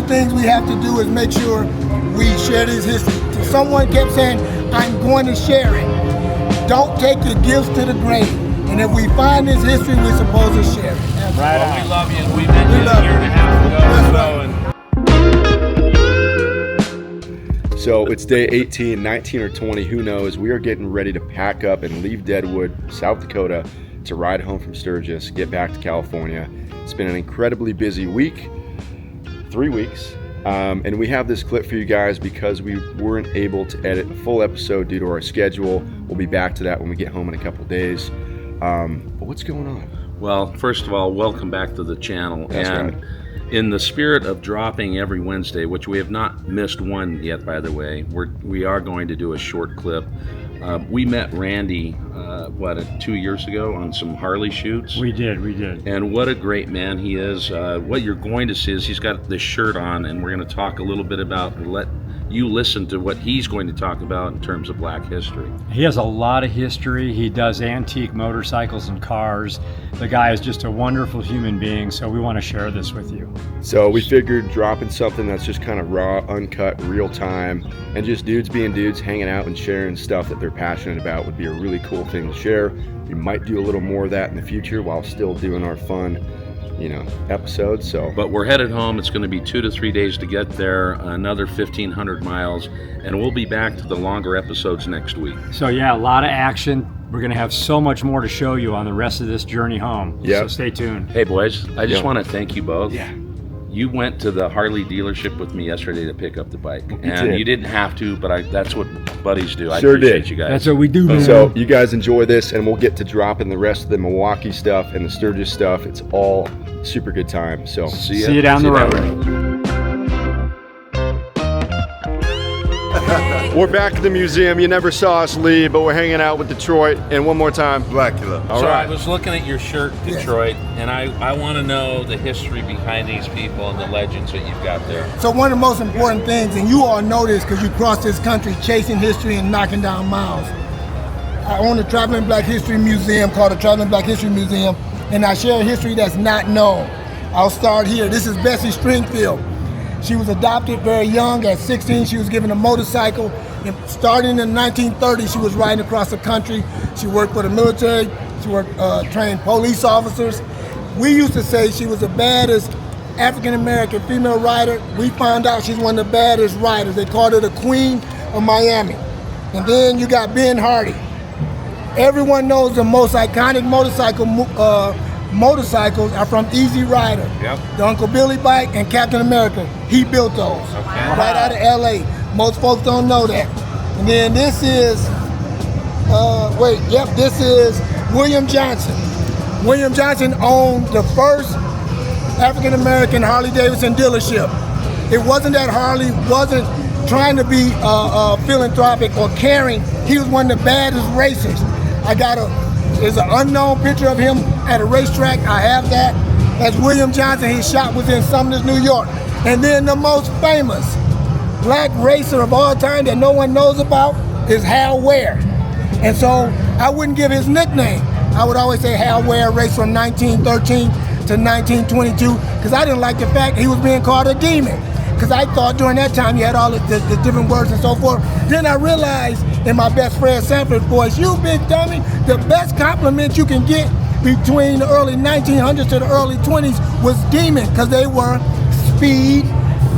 things we have to do is make sure we share this history. So someone kept saying, I'm going to share it. Don't take your gifts to the grave. And if we find this history, we're supposed to share it. Right. Well, we love you. We've been here a year and a half ago. So it's day 18, 19, or 20, who knows. We are getting ready to pack up and leave Deadwood, South Dakota, to ride home from Sturgis, get back to California. It's been an incredibly busy week, 3 weeks. And we have this clip for you guys because we weren't able to edit a full episode due to our schedule. We'll be back to that when we get home in a couple days. But what's going on? Well, first of all, welcome back to the channel. That's and right. In the spirit of dropping every Wednesday, which we have not missed one yet, by the way, we are going to do a short clip. We met Randy, 2 years ago on some Harley shoots? We did. And what a great man he is. What you're going to see is he's got this shirt on, and we're going to talk a little bit about, let you listen to what he's going to talk about in terms of Black history. He has a lot of history. He does antique motorcycles and cars. The guy is just a wonderful human being, so we want to share this with you. So we figured dropping something that's just kind of raw, uncut, real time, and just dudes being dudes, hanging out and sharing stuff that they're passionate about would be a really cool thing to share. We might do a little more of that in the future while still doing our fun, episodes. But we're headed home. It's going to be 2 to 3 days to get there, another 1,500 miles, and we'll be back to the longer episodes next week. So yeah, a lot of action. We're going to have so much more to show you on the rest of this journey home. Yep. So stay tuned. Hey boys, I just Yep. want to thank you both. Yeah. You went to the Harley dealership with me yesterday to pick up the bike, and did. you didn't have to, but that's what buddies do. I Sure appreciate did. you guys. That's what we do, man. So you guys enjoy this, and we'll get to dropping the rest of the Milwaukee stuff and the Sturgis stuff. It's all super good time. So See you down the road. We're back at the museum. You never saw us leave, but we're hanging out with Detroit. And one more time, Blackula. All So right. I was looking at your shirt, Detroit, and I want to know the history behind these people and the legends that you've got there. So one of the most important things, and you all know this because you crossed this country chasing history and knocking down miles. I own a Traveling Black History Museum called the Traveling Black History Museum, and I share history that's not known. I'll start here. This is Bessie Stringfield. She was adopted very young. At 16, she was given a motorcycle. And starting in 1930, she was riding across the country. She worked for the military. She trained police officers. We used to say she was the baddest African-American female rider. We found out she's one of the baddest riders. They called her the Queen of Miami. And then you got Ben Hardy. Everyone knows the most iconic motorcycles are from Easy Rider. Yep. The Uncle Billy bike and Captain America. He built those. Okay. Right out of LA. Most folks don't know that. And then this is, this is William Johnson. William Johnson owned the first African-American Harley-Davidson dealership. It wasn't that Harley wasn't trying to be philanthropic or caring. He was one of the baddest racers. There's an unknown picture of him at a racetrack. I have that. That's William Johnson. His shop was in Sumner, New York. And then the most famous black racer of all time that no one knows about is Hal Ware. And so I wouldn't give his nickname. I would always say Hal Ware raced from 1913 to 1922 because I didn't like the fact he was being called a demon. Because I thought during that time you had all the different words and so forth. Then I realized in my best Fred Sanford voice, you big dummy, the best compliment you can get between the early 1900s to the early 20s was demon, because they were speed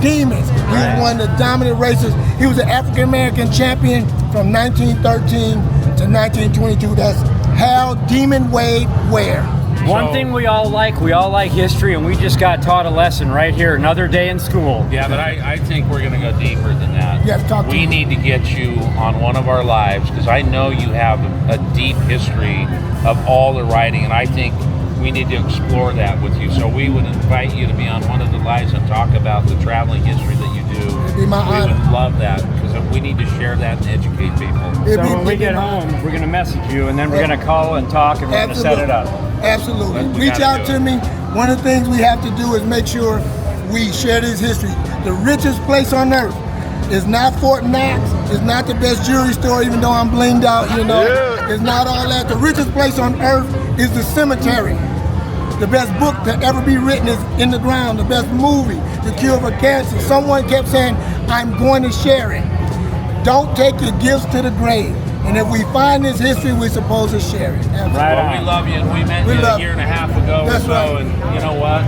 demons. He was one of the dominant racers. He was an African-American champion from 1913 to 1922. That's Hal Demon Wade Ware. One thing we all like history, and we just got taught a lesson right here, another day in school. Yeah, but I think we're going to go deeper than that. Yes, talk to we me. need to get you on one of our lives, because I know you have a deep history of all the writing, and I think we need to explore that with you. So we would invite you to be on one of the lives and talk about the traveling history that you do. It'd be my honor. We would love that, because we need to share that and educate people. So when we get home, we're going to message you, and then we're going to call and talk, and we're going to set it up. Absolutely. We Reach gotta out do to it. me. One of the things we have to do is make sure we share this history. The richest place on earth is not Fort Knox. It's not the best jewelry store, even though I'm blinged out, Yeah. It's not all that. The richest place on earth is the cemetery. The best book to ever be written is In the Ground. The best movie, The Cure for Cancer. Someone kept saying, I'm going to share it. Don't take your gifts to the grave. And if we find this history, we're supposed to share it. Right Well, on. we love you, and we met you a year and a half ago That's or so, right. and you know what?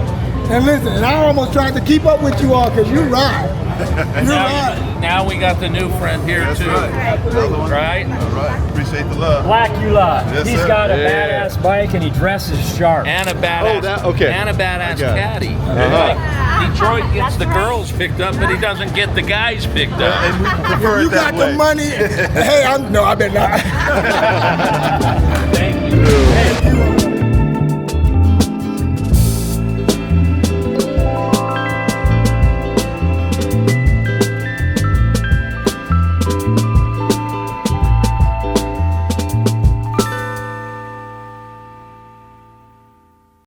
And listen, and I almost tried to keep up with you all because you ride. You Now, ride. now we got the new friend here That's too. right. Another one. Right? All right. Appreciate the love. Blackula. Yes, He's sir. got a Yeah. badass bike and he dresses sharp. And a badass, okay. and a badass I got it. caddy. Uh-huh. Like, Detroit gets the girls picked up, but he doesn't get the guys picked up. And we prefer You it that got way. the money. Hey, no, I bet not. Thank you. Hey,